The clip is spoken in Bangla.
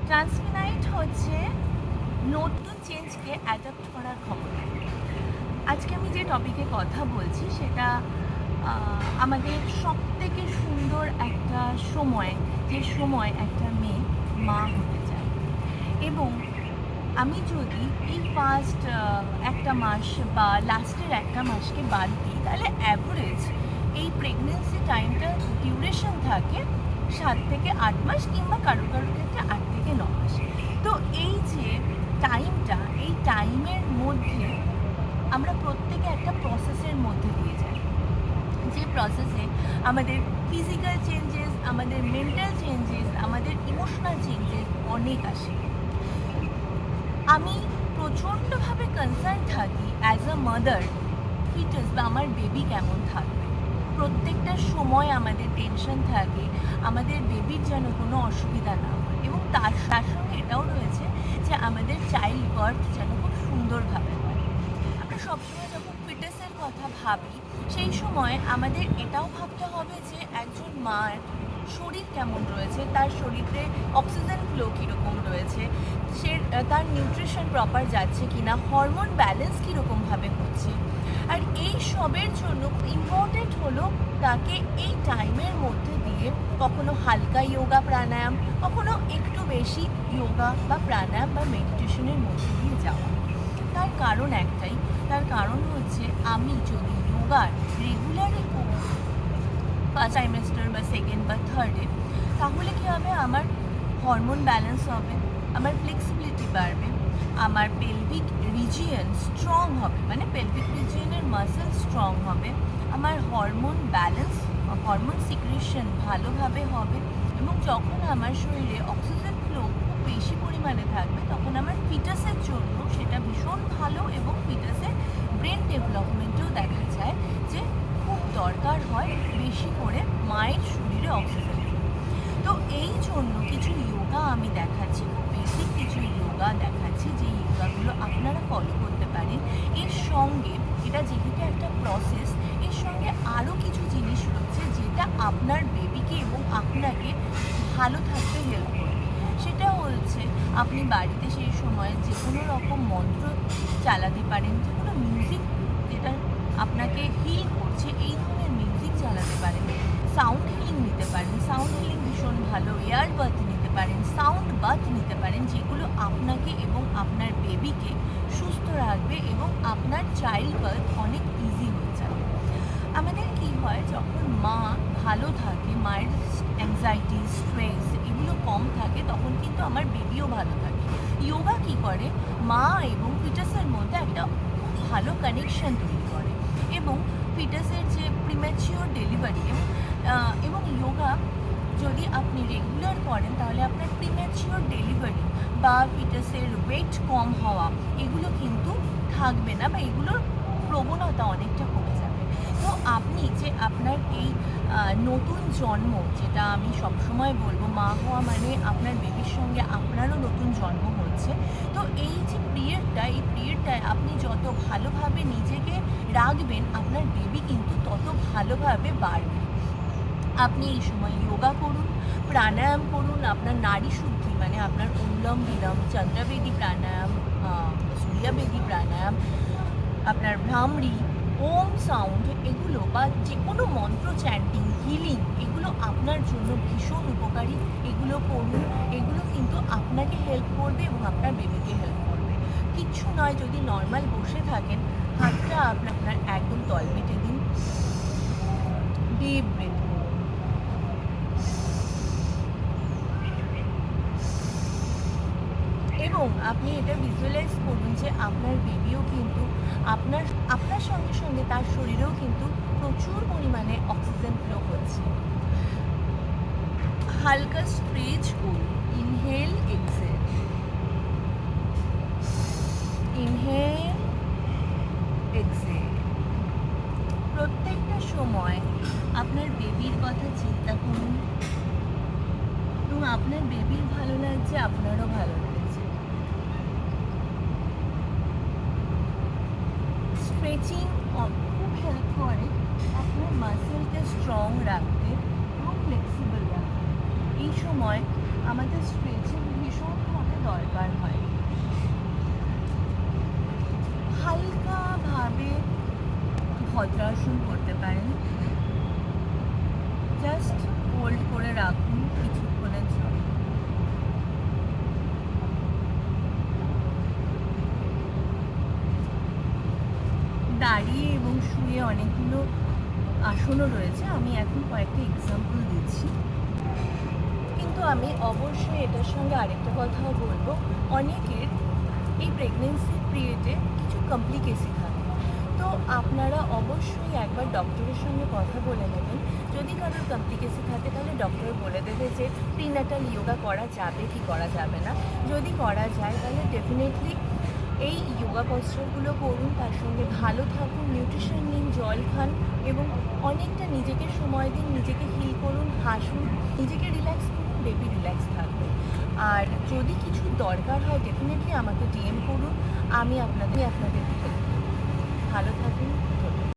ট্রান্সফিনাইট হচ্ছে নতুন চেঞ্জকে অ্যাডাপ্ট করার ক্ষমতা। আজকে আমি যে টপিকে কথা বলছি সেটা আমাদের সবথেকে সুন্দর একটা সময়, যে সময় একটা মেয়ে মা হতে চায়। এবং আমি যদি এই ফার্স্ট একটা মাস বা লাস্টের একটা মাসকে বাদ দিই, তাহলে অ্যাভারেজ এই প্রেগনেন্সি টাইমটা ডিউরেশন থাকে 7 থেকে 8 মাস, কিংবা কারো কারোর ক্ষেত্রে 8 থেকে 9 মাস। তো এই যে টাইমটা, এই টাইমের মধ্যে আমরা প্রত্যেকে একটা প্রসেসের মধ্যে দিয়ে যাই, যে প্রসেসে আমাদের ফিজিক্যাল চেঞ্জেস, আমাদের মেন্টাল চেঞ্জেস, আমাদের ইমোশনাল চেঞ্জেস অনেক আসে। আমি প্রচণ্ডভাবে কনসার্ন থাকি অ্যাজ আ মাদার, ফিটাস বা আমার বেবি কেমন থাকবে। প্রত্যেকটা সময় আমাদের টেনশন থাকে আমাদের বেবির যেন কোনো অসুবিধা না হয়, এবং তার সঙ্গে এটাও রয়েছে যে আমাদের চাইল্ড বার্থ যেন খুব সুন্দরভাবে হয়। আমরা সবসময় যখন ফিটাসের কথা ভাবি, সেই সময় আমাদের এটাও ভাবতে হবে যে একজন মার শরীর কেমন রয়েছে, তার শরীরে অক্সিজেন ফ্লো কীরকম রয়েছে, তার নিউট্রিশন প্রপার যাচ্ছে কিনা, হরমোন ব্যালেন্স কীরকমভাবে হচ্ছে। আর এই সবের জন্য ইম্পর্টেন্ট হলো তাকে এই টাইমের মধ্যে দিয়ে কখনো হালকা যোগা প্রাণায়াম, কখনো একটু বেশি যোগা বা প্রাণায়াম বা মেডিটেশনের মধ্যে দিয়ে যাওয়া। তার কারণ একটাই, তার কারণ হচ্ছে আমি যদি যোগার রেগুলারই করি ফার্স্ট ট্রাইমেস্টার বা সেকেন্ড বা থার্ডে, তাহলে কী হবে, আমার হরমোন ব্যালেন্স হবে, আমার ফ্লেক্সিবিলিটি বাড়বে, আমার পেলভিক রিজিয়ন স্ট্রং হবে, মানে পেলভিক রিজিয়নের মাসেল স্ট্রং হবে, আমার হরমোন ব্যালেন্স, হরমোন সিক্রেশন ভালোভাবে হবে, এবং যখন আমার শরীরে অক্সিজেন ফ্লো খুব বেশি পরিমাণে থাকবে, তখন আমার ফিটাসের জন্য সেটা ভীষণ ভালো। এবং ফিটাসের ব্রেন ডেভেলপমেন্টেও দেখা যায় যে খুব দরকার হয় বেশি করে মায়ের শরীরে অক্সিজেন। তো এই জন্য কিছু যোগা আমি দেখাচ্ছি, খুব বেসিক কিছু যোগা দেখাচ্ছি, যে যোগাগুলো আপনারা ফলো করতে পারেন। এর সঙ্গে, এটা যেহেতু একটা প্রসেস, এর সঙ্গে আরও কিছু জিনিস রয়েছে যেটা আপনার বেবিকে এবং আপনাকে ভালো থাকতে হেল্প করবে। সেটা হচ্ছে আপনি বাড়িতে সেই সময় যে কোনো রকম মন্ত্র চালাতে পারেন, যে কোনো মিউজিক যেটা আপনাকে হিল করছে, এই ধরনের মিউজিক চালাতে পারেন। সাউন্ড হিলিং নিতে পারেন, সাউন্ড হিলিং ভীষণ ভালো। এয়ার বাথ নিতে পারেন, সাউন্ড বাথ নিতে পারেন, যেগুলো আপনাকে এবং আপনার বেবিকে সুস্থ রাখবে এবং আপনার চাইল্ড বার্থ অনেক ইজি হয়ে যাবে। আমাদের কি হয়, যখন মা ভালো থাকে, মায়ের অ্যাংজাইটি, স্ট্রেস এগুলো কম থাকে, তখন কিন্তু আমার বেবিও ভালো থাকে। যোগা কী করে, মা এবং ফিটাসের মধ্যে একটা খুব ভালো কানেকশন তৈরি করে, এবং ফিটাসের যে প্রিম্যাচিওর ডেলিভারি এবং যোগা যদি আপনি রেগুলার করেন, তাহলে আপনার প্রিম্যাচিওর ডেলিভারি বা ফিটাসের ওয়েট কম হওয়া এগুলো কিন্তু থাকবে না, বা এগুলোর প্রবণতা অনেকটা কমে যাবে। তো আপনি যে আপনার এই নতুন জন্ম, যেটা আমি সবসময় বলবো, মা হওয়া মানে আপনার বেবির সঙ্গে আপনারও নতুন জন্ম হচ্ছে। তো এই যে পিরিয়ডটা, এই পিরিয়ডটায় আপনি যত ভালোভাবে নিজেকে রাখবেন, আপনার বেবি কিন্তু তত ভালোভাবে বাড়বে। আপনি এই সময় যোগা করুন, প্রাণায়াম করুন, আপনার নাড়ি শুদ্ধি মানে আপনার অনুলোম বিলোম, চন্দ্রবেদী প্রাণায়াম, সূর্যবেদী প্রাণায়াম, আপনার ভ্রামরি, ওম সাউন্ড, এগুলো বা যে কোনো মন্ত্র চ্যান্টিং, হিলিং, এগুলো আপনার জন্য ভীষণ উপকারী। এগুলো করুন, এগুলো কিন্তু আপনাকে হেল্প করবে এবং আপনার বেবিকে হেল্প করবে। কিচ্ছু নয়, যদি নর্মাল বসে থাকেন, হাতটা আপনার একদম তলপেটে দিন, ডিপ ব্রেথ করুন। এবং আপনি এটা ভিজুয়ালাইজ করুন যে আপনার বেবিও কিন্তু আপনার আপনার সঙ্গে সঙ্গে তার শরীরেও কিন্তু প্রচুর পরিমাণে অক্সিজেন ফ্লো হচ্ছে। হালকা স্ট্রেচ করুন, ইনহেল এক্সহেল, ইনহেল এক্সহেল। প্রত্যেকটা সময় আপনার বেবির কথা চিন্তা করুন, এবং আপনার বেবির ভালো লাগছে, আপনারও ভালো লাগছে। স্ট্রেচিং খুব হেল্প করে আপনার মাসেলকে স্ট্রং রাখতে এবং ফ্লেক্সিবল রাখতে। এই সময় আমাদের স্ট্রেচিং ভীষণ দরকার হয়। হালকাভাবে ভদ্রাসন করতে পারেন, জাস্ট হোল্ড করে রাখুন কিছুক্ষণের জন্য। দাঁড়িয়ে এবং শুয়ে অনেকগুলো আসনও রয়েছে, আমি এখন কয়েকটা এক্সাম্পল দিচ্ছি। কিন্তু আমি অবশ্যই এটার সঙ্গে আরেকটা কথাও বলবো, অনেকের এই প্রেগনেন্সি পিরিয়ডে কিছু কমপ্লিকেশন থাকে, তো আপনারা অবশ্যই একবার ডক্টরের সঙ্গে কথা বলে নেবেন। যদি কারোর কমপ্লিকেশন থাকে তাহলে ডক্টর বলে দেবে যে প্রিন্যাটাল যোগা করা যাবে কি করা যাবে না। যদি করা যায় তাহলে ডেফিনেটলি এই যোগা পশ্চারগুলো করুন, তার সঙ্গে ভালো থাকুন, নিউট্রিশন নিন, জল খান এবং অনেকটা নিজেকে সময় দিন, নিজেকে হিল করুন, হাসুন, নিজেকে রিল্যাক্স করুন, বেবি রিল্যাক্স থাকবে। আর যদি কিছু দরকার হয় ডেফিনেটলি আমাকে ডিএম করুন, আমি আপনাদেরকে